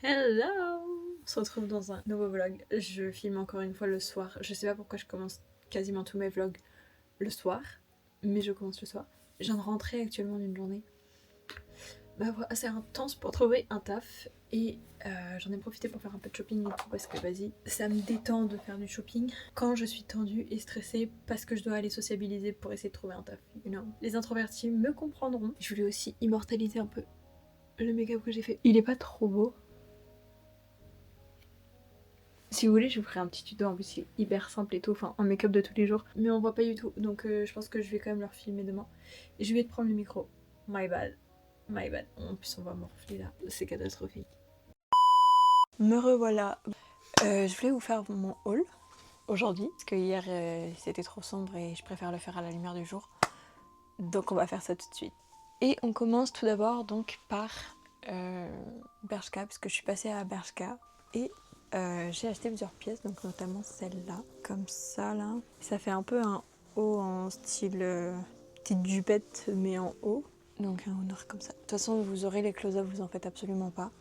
Hello! On se retrouve dans un nouveau vlog. Je filme encore une fois le soir. Je sais pas pourquoi je commence quasiment tous mes vlogs le soir, mais je commence le soir. Je viens de rentrer actuellement d'une journée assez intense pour trouver un taf et j'en ai profité pour faire un peu de shopping et tout parce que vas-y, ça me détend de faire du shopping quand je suis tendue et stressée parce que je dois aller sociabiliser pour essayer de trouver un taf. You know. Les introvertis me comprendront. Je voulais aussi immortaliser un peu le make-up que j'ai fait. Il est pas trop beau. Si vous voulez, je vous ferai un petit tuto, en plus il est hyper simple et tout, enfin un make-up de tous les jours, mais on voit pas du tout, donc je pense que je vais quand même leur filmer demain. Et je vais te prendre le micro. My bad. My bad. En plus on va morfler là, c'est catastrophique. Me revoilà. Je voulais vous faire mon haul aujourd'hui, parce que hier c'était trop sombre et je préfère le faire à la lumière du jour. Donc on va faire ça tout de suite. Et on commence tout d'abord donc par Bershka, parce que je suis passée à Bershka et j'ai acheté plusieurs pièces, donc notamment celle-là, comme ça là. Ça fait un peu un haut en style petite jupette mais en haut, donc un haut noir comme ça. De toute façon vous aurez les close-up, vous en faites absolument pas.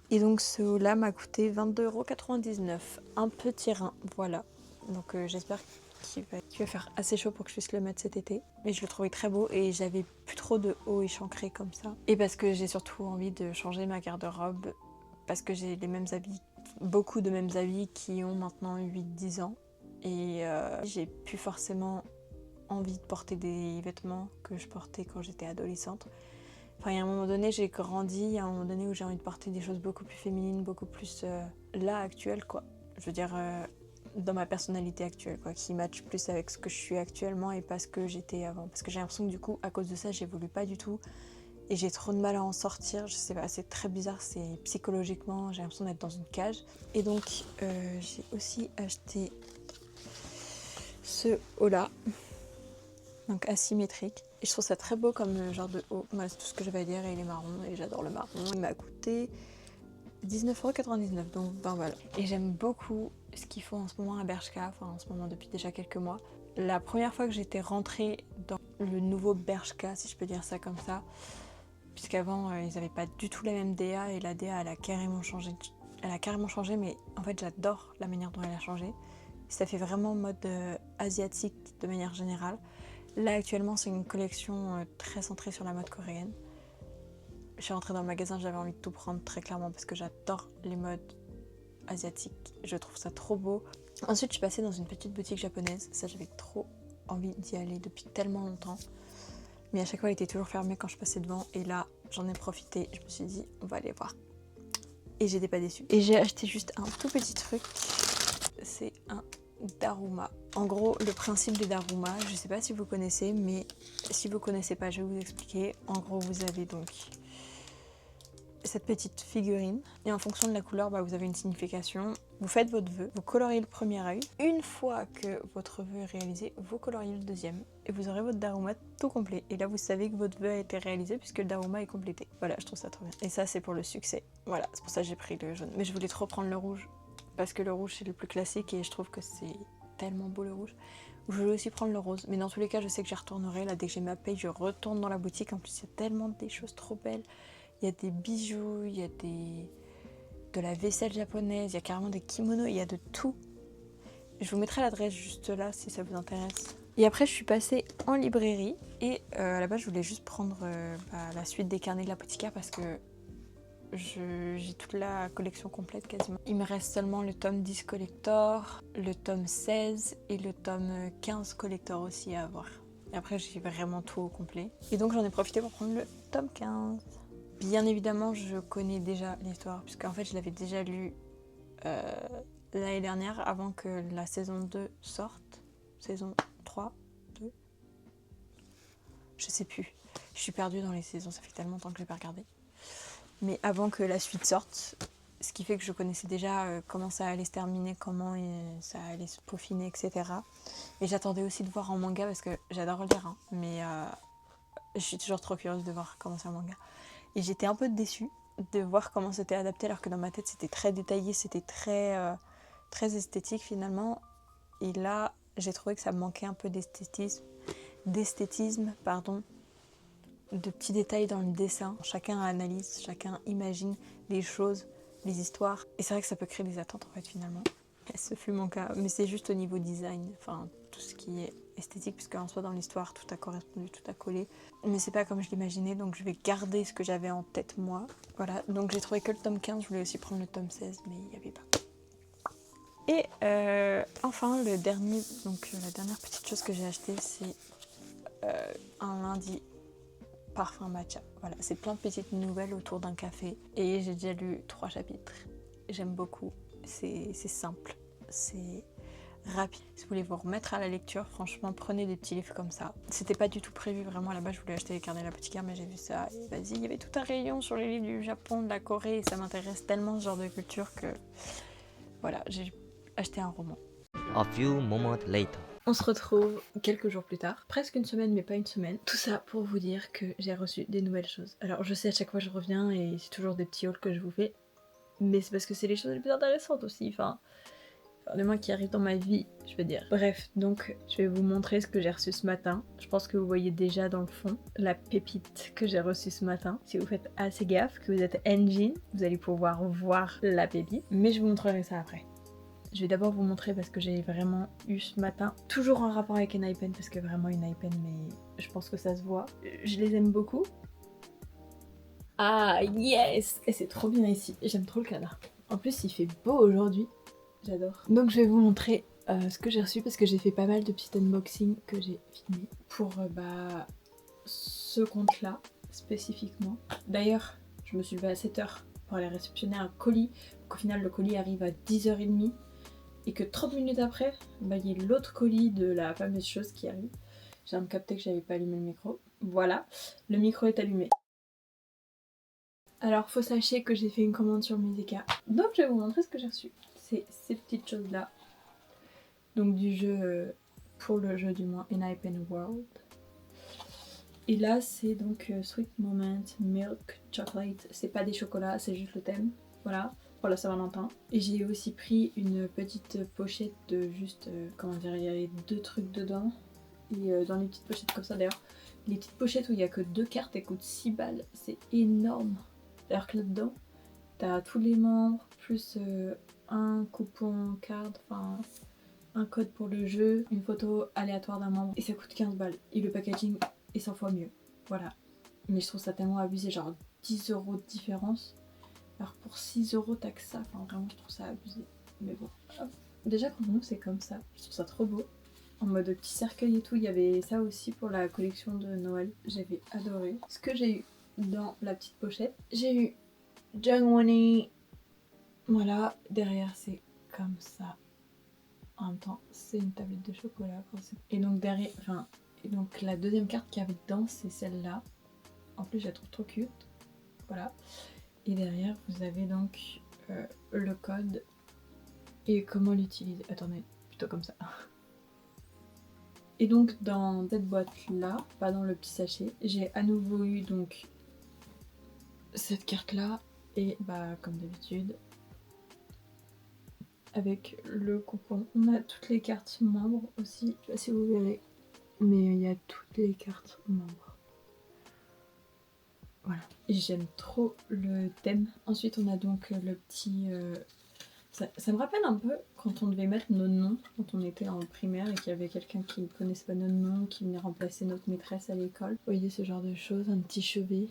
Et donc ce haut-là m'a coûté 22,99 €, un petit rein, voilà. Donc j'espère qu'il va faire assez chaud pour que je puisse le mettre cet été. Mais je le trouvais très beau et j'avais plus trop de hauts échancrés comme ça. Et parce que j'ai surtout envie de changer ma garde-robe, parce que j'ai les mêmes habits, beaucoup de mêmes habits qui ont maintenant 8-10 ans. Et j'ai plus forcément envie de porter des vêtements que je portais quand j'étais adolescente. Enfin, il y a un moment donné, j'ai grandi, il y a un moment donné où j'ai envie de porter des choses beaucoup plus féminines, beaucoup plus là, actuelles, quoi. Je veux dire, dans ma personnalité actuelle, quoi, qui match plus avec ce que je suis actuellement et pas ce que j'étais avant. Parce que j'ai l'impression que du coup, à cause de ça, j'évolue pas du tout et j'ai trop de mal à en sortir. Je sais pas, c'est très bizarre, c'est psychologiquement, j'ai l'impression d'être dans une cage. Et donc, j'ai aussi acheté ce haut-là, donc asymétrique. Et je trouve ça très beau comme genre de haut. Voilà, c'est tout ce que j'avais à dire et il est marron et j'adore le marron. Il m'a coûté 19,99 €, donc ben voilà. Et j'aime beaucoup ce qu'ils font en ce moment à Bershka, enfin en ce moment depuis déjà quelques mois. La première fois que j'étais rentrée dans le nouveau Bershka, si je peux dire ça comme ça, puisqu'avant ils n'avaient pas du tout la même DA et la DA elle a carrément changé. Elle a carrément changé, mais en fait j'adore la manière dont elle a changé. Ça fait vraiment mode asiatique de manière générale. Là actuellement c'est une collection très centrée sur la mode coréenne. Je suis rentrée dans le magasin, j'avais envie de tout prendre très clairement parce que j'adore les modes asiatiques. Je trouve ça trop beau. Ensuite je suis passée dans une petite boutique japonaise. Ça j'avais trop envie d'y aller depuis tellement longtemps. Mais à chaque fois elle était toujours fermée quand je passais devant. Et là j'en ai profité, je me suis dit on va aller voir. Et j'étais pas déçue. Et j'ai acheté juste un tout petit truc. C'est un Daruma. En gros, le principe des Daruma, je sais pas si vous connaissez, mais si vous connaissez pas, je vais vous expliquer. En gros, vous avez donc cette petite figurine et en fonction de la couleur, vous avez une signification. Vous faites votre vœu, vous coloriez le premier œil. Une fois que votre vœu est réalisé, vous coloriez le deuxième et vous aurez votre Daruma tout complet. Et là, vous savez que votre vœu a été réalisé puisque le Daruma est complété. Voilà, je trouve ça trop bien. Et ça, c'est pour le succès. Voilà, c'est pour ça que j'ai pris le jaune. Mais je voulais trop prendre le rouge. Parce que le rouge c'est le plus classique et je trouve que c'est tellement beau le rouge. Je voulais aussi prendre le rose, mais dans tous les cas je sais que j'y retournerai. Là dès que j'ai ma paye je retourne dans la boutique. En plus il y a tellement des choses trop belles. Il y a des bijoux, il y a de la vaisselle japonaise, il y a carrément des kimonos, il y a de tout. Je vous mettrai l'adresse juste là si ça vous intéresse. Et après je suis passée en librairie et là-bas je voulais juste prendre la suite des carnets de l'apothicaire parce que j'ai toute la collection complète quasiment. Il me reste seulement le tome 10 collector, le tome 16 et le tome 15 collector aussi à avoir. Et après j'ai vraiment tout au complet. Et donc j'en ai profité pour prendre le tome 15. Bien évidemment je connais déjà l'histoire puisqu'en fait je l'avais déjà lu l'année dernière avant que la saison 2 sorte. Saison 3, 2. Je sais plus. Je suis perdue dans les saisons, ça fait tellement longtemps que je n'ai pas regardé. Mais avant que la suite sorte, ce qui fait que je connaissais déjà comment ça allait se terminer, comment ça allait se peaufiner, etc. Et j'attendais aussi de voir en manga parce que j'adore lire, hein, mais je suis toujours trop curieuse de voir comment c'est en manga. Et j'étais un peu déçue de voir comment c'était adapté alors que dans ma tête c'était très détaillé, c'était très esthétique finalement. Et là j'ai trouvé que ça manquait un peu d'esthétisme, pardon. De petits détails dans le dessin. Chacun analyse, chacun imagine les choses les histoires. Et c'est vrai que ça peut créer des attentes en fait finalement. Et ce fut mon cas, mais c'est juste au niveau design, enfin tout ce qui est esthétique, puisque en soi dans l'histoire tout a correspondu, tout a collé. Mais c'est pas comme je l'imaginais, donc je vais garder ce que j'avais en tête moi. Voilà, donc j'ai trouvé que le tome 15, je voulais aussi prendre le tome 16, mais il n'y avait pas. Et enfin le dernier, donc la dernière petite chose que j'ai achetée, c'est un lundi parfum matcha. Voilà, c'est plein de petites nouvelles autour d'un café. Et j'ai déjà lu 3 chapitres. J'aime beaucoup. C'est simple. C'est rapide. Si vous voulez vous remettre à la lecture, franchement, prenez des petits livres comme ça. C'était pas du tout prévu, vraiment. Là-bas, je voulais acheter les carnets de l'apothicaire, mais j'ai vu ça. Et vas-y, il y avait tout un rayon sur les livres du Japon, de la Corée. Et ça m'intéresse tellement ce genre de culture que... Voilà, j'ai acheté un roman. A few moments later. On se retrouve quelques jours plus tard, presque une semaine mais pas une semaine. Tout ça pour vous dire que j'ai reçu des nouvelles choses. Alors je sais à chaque fois je reviens et c'est toujours des petits hauls que je vous fais, mais c'est parce que c'est les choses les plus intéressantes aussi, enfin les mois qui arrivent dans ma vie, je veux dire. Bref, donc je vais vous montrer ce que j'ai reçu ce matin. Je pense que vous voyez déjà dans le fond la pépite que j'ai reçue ce matin. Si vous faites assez gaffe, que vous êtes engine, vous allez pouvoir voir la pépite, mais je vous montrerai ça après. Je vais d'abord vous montrer parce que j'ai vraiment eu ce matin, toujours en rapport avec une eye pen, parce que vraiment une eye pen, mais je pense que ça se voit. Je les aime beaucoup. Ah yes! Et c'est trop bien ici, j'aime trop le cadre. En plus il fait beau aujourd'hui, j'adore. Donc je vais vous montrer ce que j'ai reçu parce que j'ai fait pas mal de petits unboxings que j'ai filmés pour ce compte-là spécifiquement. D'ailleurs, je me suis levée à 7h pour aller réceptionner un colis, donc au final le colis arrive à 10h30. Et que 30 minutes après, il y a l'autre colis de la fameuse chose qui arrive. J'ai viens de capter que j'avais pas allumé le micro. Voilà, le micro est allumé. Alors faut sachez que j'ai fait une commande sur Musica. Donc je vais vous montrer ce que j'ai reçu. C'est ces petites choses là. Donc du jeu, pour le jeu du moins, In Pen World. Et là c'est donc Sweet Moment Milk Chocolate. C'est pas des chocolats, c'est juste le thème. Voilà. Pour la Saint-Valentin. Et j'ai aussi pris une petite pochette de juste, comment dire, il y avait 2 trucs dedans. Et dans les petites pochettes comme ça d'ailleurs, les petites pochettes où il n'y a que 2 cartes, elles coûtent 6 balles. C'est énorme. D'ailleurs que là-dedans, t'as tous les membres, plus un coupon card, enfin un code pour le jeu, une photo aléatoire d'un membre. Et ça coûte 15 balles. Et le packaging est 100 fois mieux. Voilà. Mais je trouve ça tellement abusé, genre 10 € de différence. Alors pour 6 € t'as que ça, enfin vraiment je trouve ça abusé. Mais bon, hop. Déjà quand on ouvre c'est comme ça, je trouve ça trop beau. En mode petit cercueil et tout, il y avait ça aussi pour la collection de Noël, j'avais adoré. Ce que j'ai eu dans la petite pochette, j'ai eu Jungwon. Voilà, derrière c'est comme ça. En même temps c'est une tablette de chocolat. Et donc derrière, enfin, et donc la deuxième carte qu'il y avait dedans c'est celle-là. En plus je la trouve trop cute, voilà. Et derrière, vous avez donc le code et comment l'utiliser. Attendez, plutôt comme ça. Et donc dans cette boîte-là, pas dans le petit sachet, j'ai à nouveau eu donc cette carte-là et comme d'habitude, avec le coupon. On a toutes les cartes membres aussi, je sais pas si vous verrez, mais il y a toutes les cartes membres. Voilà, et j'aime trop le thème. Ensuite on a donc le petit... Ça me rappelle un peu quand on devait mettre nos noms, quand on était en primaire et qu'il y avait quelqu'un qui ne connaissait pas notre nom, qui venait remplacer notre maîtresse à l'école. Vous voyez ce genre de choses, un petit chevet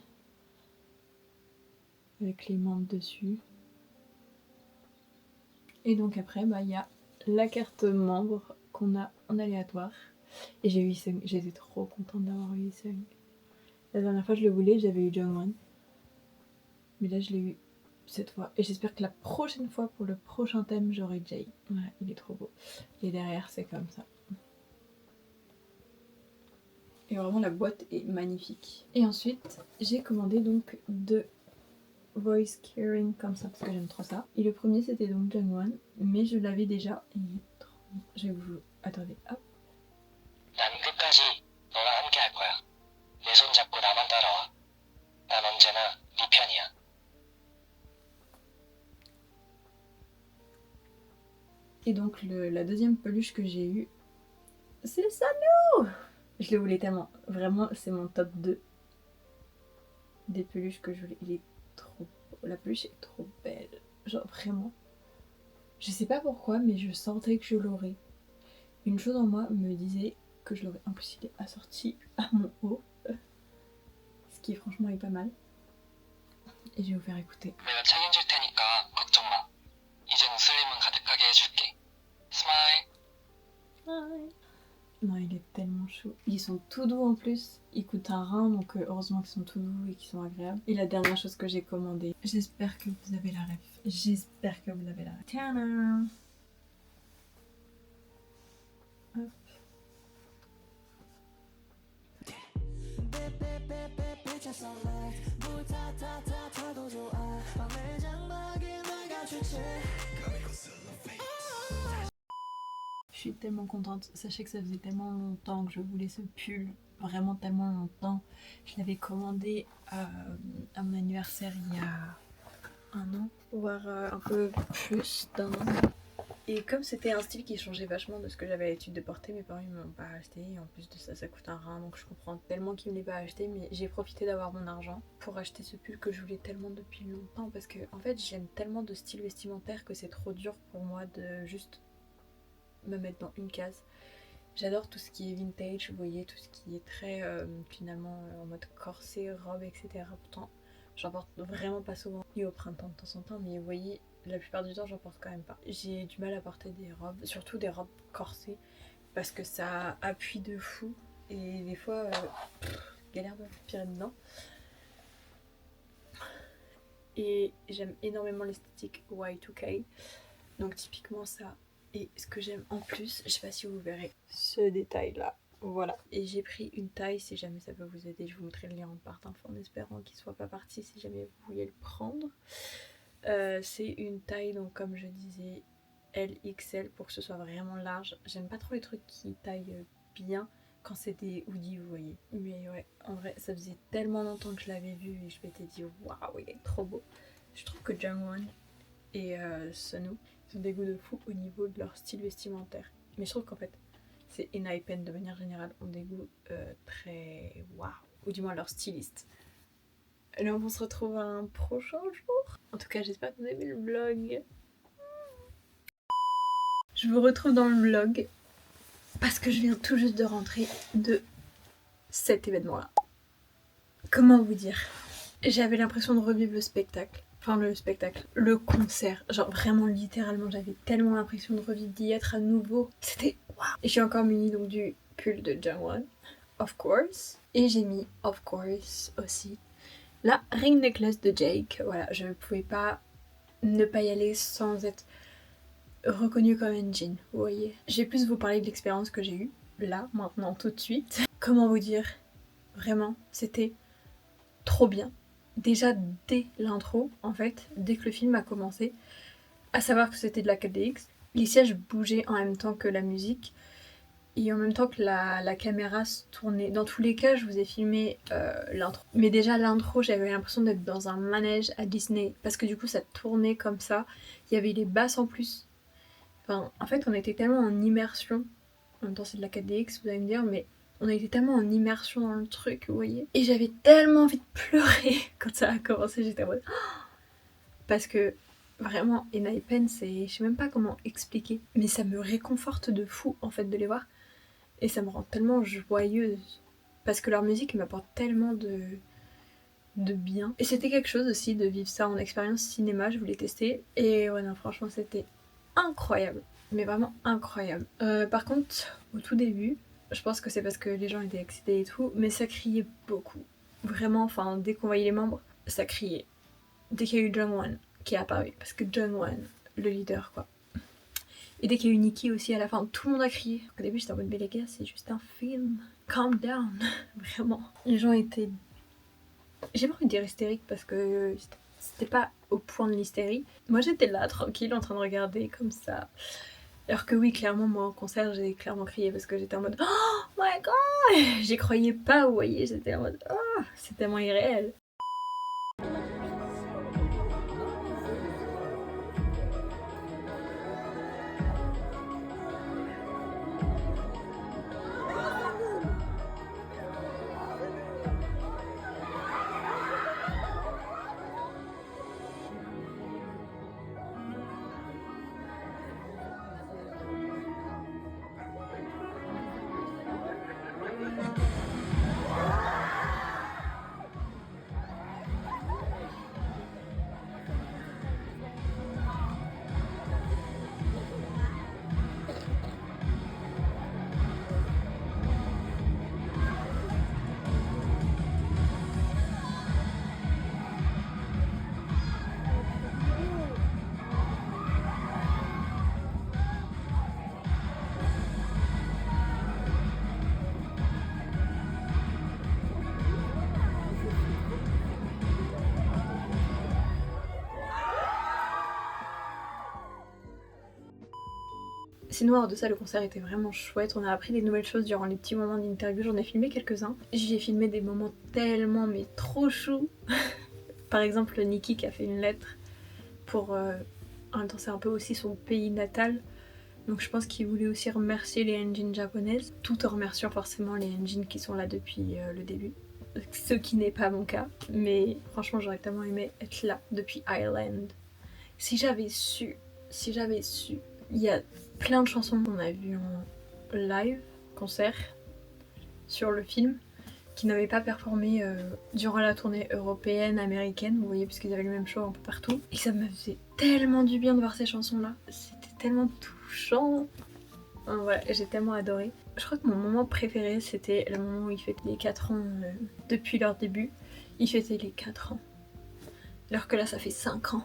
avec les membres dessus. Et donc après, il y a la carte membre qu'on a en aléatoire. Et j'ai eu Isung, j'étais trop contente d'avoir eu Isung. La dernière fois je le voulais, j'avais eu Jungwon. Mais là je l'ai eu cette fois. Et j'espère que la prochaine fois, pour le prochain thème, j'aurai Jay. Voilà, il est trop beau. Et derrière, c'est comme ça. Et vraiment, la boîte est magnifique. Et ensuite, j'ai commandé donc 2 voice caring comme ça, parce que j'aime trop ça. Et le premier, c'était donc Jungwon, mais je l'avais déjà. Et il est trop bon. Je vais vous... Attendez, hop. 난 끝까지 너랑 함께 할 거야. 내 손 잡고 나만 따라와. 난 언제나 네 편이야. Et donc la deuxième peluche que j'ai eue, c'est Sano. Je le voulais tellement. Vraiment, c'est mon top 2 des peluches que je voulais. Il est trop beau. La peluche est trop belle. Genre vraiment. Je sais pas pourquoi, mais je sentais que je l'aurais. Une chose en moi me disait que je l'aurais. En plus, il est assorti à mon haut. Ce qui franchement est pas mal. Et je vais vous faire écouter. 내가 책임질 테니까 걱정 마. 이제 웃을 힘은 가득하게 해줄게. 스마일. Non, il est tellement chou. Ils sont tout doux en plus. Ils coûtent un rein, donc heureusement qu'ils sont tout doux et qu'ils sont agréables. Et la dernière chose que j'ai commandée. J'espère que vous avez la ref. J'espère que vous avez la ref. Tiens. Hop. Je suis tellement contente. Sachez que ça faisait tellement longtemps que je voulais ce pull. Vraiment tellement longtemps. Je l'avais commandé à mon anniversaire il y a un an. Voire un peu plus d'un an. Et comme c'était un style qui changeait vachement de ce que j'avais l'habitude de porter, mes parents ils me l'ont pas acheté. Et en plus de ça, ça coûte un rein. Donc je comprends tellement qu'ils ne me l'aient pas acheté. Mais j'ai profité d'avoir mon argent pour acheter ce pull que je voulais tellement depuis longtemps. Parce que en fait j'aime tellement de style vestimentaire que c'est trop dur pour moi de juste me mettre dans une case. J'adore tout ce qui est vintage, vous voyez, tout ce qui est très finalement en mode corset, robe, etc. Pourtant, j'en porte vraiment pas souvent. Et au printemps de temps en temps, mais vous voyez, la plupart du temps, j'en porte quand même pas. J'ai du mal à porter des robes, surtout des robes corsées, parce que ça appuie de fou. Et des fois, galère de respirer dedans. Et j'aime énormément l'esthétique Y2K. Donc typiquement ça. Et ce que j'aime en plus, je sais pas si vous verrez ce détail là, voilà. Et j'ai pris une taille, si jamais ça peut vous aider, je vous mettrai le lien en barre d'infos en espérant qu'il soit pas parti si jamais vous vouliez le prendre. C'est une taille, donc comme je disais, LXL pour que ce soit vraiment large. J'aime pas trop les trucs qui taillent bien quand c'est des hoodies, vous voyez. Mais ouais, en vrai, ça faisait tellement longtemps que je l'avais vu et je m'étais dit waouh, il est trop beau. Je trouve que Jungwon et Sunwoo, ils ont des goûts de fou au niveau de leur style vestimentaire. Mais je trouve qu'en fait, c'est Enhypen de manière générale ont des goûts très waouh, ou du moins leur styliste. Alors on se retrouve un prochain jour. En tout cas, j'espère que vous avez aimé le vlog. Je vous retrouve dans le vlog parce que je viens tout juste de rentrer de cet événement-là. Comment vous dire? J'avais l'impression de revivre le spectacle. Enfin le spectacle, le concert, genre vraiment littéralement j'avais tellement l'impression de revivre, d'y être à nouveau. C'était waouh. Et j'ai encore mis donc du pull de Jungwon, of course. Et j'ai mis of course aussi la ring necklace de Jake. Voilà, je ne pouvais pas ne pas y aller sans être reconnue comme un Jin, vous voyez. Je vais plus vous parler de l'expérience que j'ai eue, là, maintenant, tout de suite. Comment vous dire? Vraiment, c'était trop bien. Déjà dès l'intro, en fait, dès que le film a commencé, à savoir que c'était de la 4DX, les sièges bougeaient en même temps que la musique et en même temps que la caméra se tournait. Dans tous les cas, je vous ai filmé l'intro. Mais déjà l'intro, j'avais l'impression d'être dans un manège à Disney parce que du coup ça tournait comme ça. Il y avait les basses en plus. Enfin, en fait, on était tellement en immersion. En même temps, c'est de la 4DX, vous allez me dire, mais on était tellement en immersion dans le truc, vous voyez. Et j'avais tellement envie de pleurer quand ça a commencé, j'étais en mode... Parce que vraiment, Enhypen, c'est... Je sais même pas comment expliquer. Mais ça me réconforte de fou, en fait, de les voir. Et ça me rend tellement joyeuse. Parce que leur musique m'apporte tellement de bien. Et c'était quelque chose aussi de vivre ça en expérience cinéma, je voulais tester. Et ouais, non, franchement, c'était incroyable. Mais vraiment incroyable. Par contre, au tout début... Je pense que c'est parce que les gens étaient excités et tout, mais ça criait beaucoup. Vraiment, enfin, dès qu'on voyait les membres, ça criait. Dès qu'il y a eu Jungwon qui est apparu, parce que Jungwon, le leader, quoi. Et dès qu'il y a eu Nikki aussi à la fin, tout le monde a crié. Au début, j'étais en mode, mais les gars, c'est juste un film. Calm down. Vraiment. Les gens étaient... J'ai pas envie de dire hystérique parce que c'était pas au point de l'hystérie. Moi, j'étais là, tranquille, en train de regarder comme ça. Alors que oui, clairement, moi au concert, j'ai clairement crié parce que j'étais en mode oh my god. J'y croyais pas, vous voyez, j'étais en mode oh, c'est tellement irréel. Sinon, hors de ça, le concert était vraiment chouette. On a appris des nouvelles choses durant les petits moments d'interview. J'en ai filmé quelques-uns. J'ai filmé des moments tellement, mais trop choux. Par exemple, Nikki qui a fait une lettre pour... en même temps, c'est un peu aussi son pays natal. Donc je pense qu'il voulait aussi remercier les engines japonaises, tout en remerciant forcément les engines qui sont là depuis le début. Ce qui n'est pas mon cas, mais franchement j'aurais tellement aimé être là depuis Island. Si j'avais su, il y a plein de chansons qu'on a vues en live, concert, sur le film, qui n'avaient pas performé durant la tournée européenne, américaine, vous voyez, puisqu'ils avaient le même show un peu partout. Et ça me faisait tellement du bien de voir ces chansons-là. C'était tellement touchant. Enfin, voilà, j'ai tellement adoré. Je crois que mon moment préféré, c'était le moment où ils fêtaient les 4 ans depuis leur début. Ils fêtaient les 4 ans. Alors que là, ça fait 5 ans.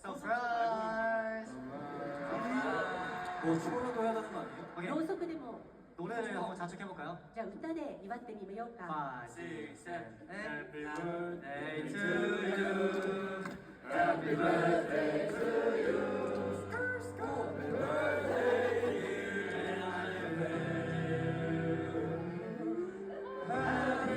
서프라이즈. 뭐 죽어라도 해야 되는 거 아니에요? ろうそくでも 노래를 한번 자축해볼까요? じゃあ歌で祝ってみようか 5, 6, 7 Happy birthday to you. Happy birthday to you. Happy birthday dear Happy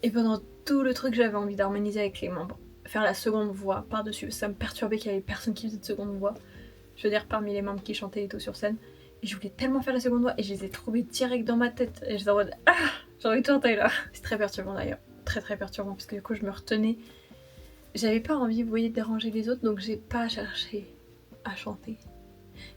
Et pendant tout le truc, j'avais envie d'harmoniser avec les membres. Faire la seconde voix par-dessus. Ça me perturbait qu'il y avait personne qui faisait de seconde voix. Je veux dire, parmi les membres qui chantaient et tout sur scène. Et je voulais tellement faire la seconde voix et je les ai trouvés direct dans ma tête. Et j'étais en mode ah, j'ai envie de chanter là. C'est très perturbant d'ailleurs. Très très perturbant parce que du coup je me retenais. J'avais pas envie, vous voyez, de déranger les autres, donc j'ai pas cherché à chanter.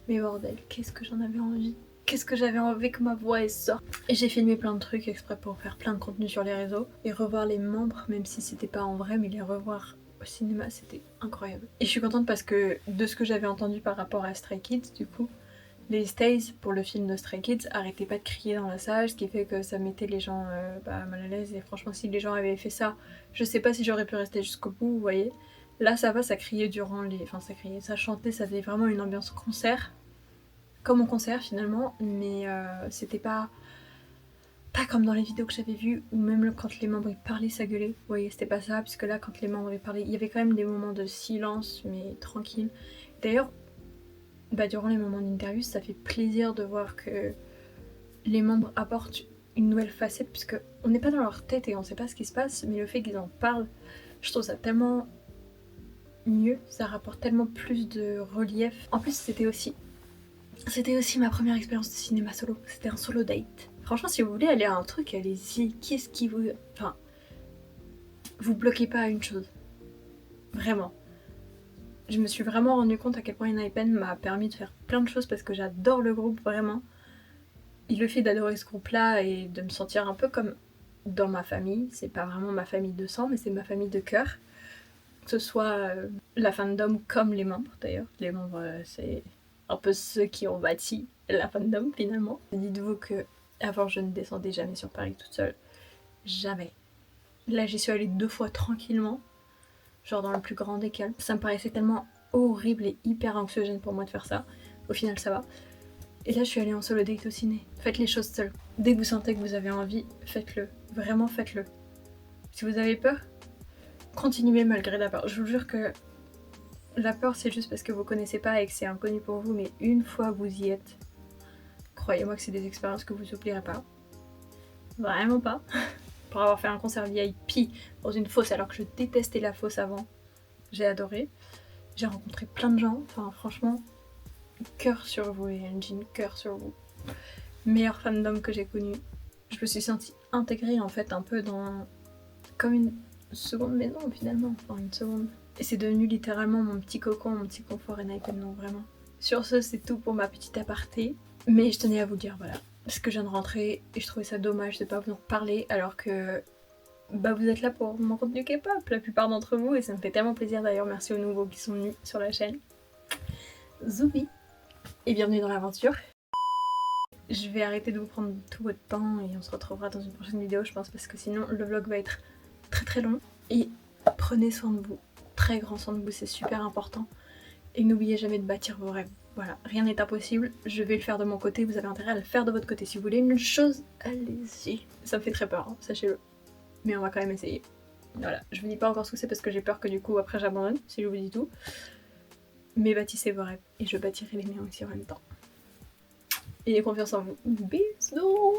Mais bordel, qu'est-ce que j'en avais envie. Qu'est-ce que j'avais envie que ma voix elle sorte. Et j'ai filmé plein de trucs exprès pour faire plein de contenu sur les réseaux. Et revoir les membres, même si c'était pas en vrai, mais les revoir au cinéma, c'était incroyable. Et je suis contente parce que de ce que j'avais entendu par rapport à Stray Kids, du coup, les stays pour le film de Stray Kids arrêtaient pas de crier dans la salle, ce qui fait que ça mettait les gens mal à l'aise. Et franchement, si les gens avaient fait ça, je sais pas si j'aurais pu rester jusqu'au bout, vous voyez. Là, ça va, ça criait durant les... Enfin, ça criait, ça chantait, ça faisait vraiment une ambiance concert. Comme en concert finalement, mais c'était pas comme dans les vidéos que j'avais vues, où même quand les membres ils parlaient, ça gueulait. Vous voyez, c'était pas ça, puisque là, quand les membres ils parlaient, il y avait quand même des moments de silence, mais tranquille. D'ailleurs, durant les moments d'interview, ça fait plaisir de voir que les membres apportent une nouvelle facette, puisque on n'est pas dans leur tête et on sait pas ce qui se passe, mais le fait qu'ils en parlent, je trouve ça tellement mieux, ça rapporte tellement plus de relief. En plus, c'était aussi ma première expérience de cinéma solo, c'était un solo date. Franchement, si vous voulez aller à un truc, allez-y. Qu'est-ce qui vous... Enfin, vous bloquez pas à une chose. Vraiment. Je me suis vraiment rendu compte à quel point Enhypen m'a permis de faire plein de choses parce que j'adore le groupe, vraiment. Et le fait d'adorer ce groupe-là et de me sentir un peu comme dans ma famille, c'est pas vraiment ma famille de sang, mais c'est ma famille de cœur. Que ce soit la fandom comme les membres d'ailleurs. Les membres, c'est un peu ceux qui ont bâti la fandom finalement. Dites-vous que avant je ne descendais jamais sur Paris toute seule. Jamais. Là j'y suis allée 2 fois tranquillement. Genre dans le plus grand des calmes. Ça me paraissait tellement horrible et hyper anxiogène pour moi de faire ça. Au final ça va. Et là je suis allée en solo date au ciné. Faites les choses seules. Dès que vous sentez que vous avez envie, faites-le. Vraiment faites-le. Si vous avez peur, continuez malgré la peur. Je vous jure que la peur c'est juste parce que vous connaissez pas et que c'est inconnu pour vous, mais une fois vous y êtes, croyez-moi que c'est des expériences que vous n'oublierez pas. Vraiment pas. Pour avoir fait un concert VIP dans une fosse alors que je détestais la fosse avant, j'ai adoré. J'ai rencontré plein de gens, enfin franchement, cœur sur vous les Engine, cœur sur vous. Meilleur fandom que j'ai connu. Je me suis sentie intégrée en fait un peu dans... comme une seconde maison finalement, enfin une seconde. Et c'est devenu littéralement mon petit cocon, mon petit confort Enhypen, non vraiment. Sur ce, c'est tout pour ma petite aparté. Mais je tenais à vous le dire, voilà. Parce que je viens de rentrer et je trouvais ça dommage de pas vous en parler alors que bah vous êtes là pour mon contenu K-pop, la plupart d'entre vous, et ça me fait tellement plaisir d'ailleurs. Merci aux nouveaux qui sont venus sur la chaîne. Zoubi et bienvenue dans l'aventure. Je vais arrêter de vous prendre tout votre temps et on se retrouvera dans une prochaine vidéo je pense, parce que sinon le vlog va être très long. Et prenez soin de vous, très grand soin de vous, c'est super important. Et n'oubliez jamais de bâtir vos rêves. Voilà, rien n'est impossible, je vais le faire de mon côté, vous avez intérêt à le faire de votre côté. Si vous voulez une chose, allez-y. Ça me fait très peur, hein, sachez-le. Mais on va quand même essayer. Voilà, je vous dis pas encore ce que c'est parce que j'ai peur que du coup après j'abandonne, si je vous dis tout. Mais bâtissez vos rêves, et je bâtirai les miens aussi en même temps. Ayez confiance en vous. Bisous.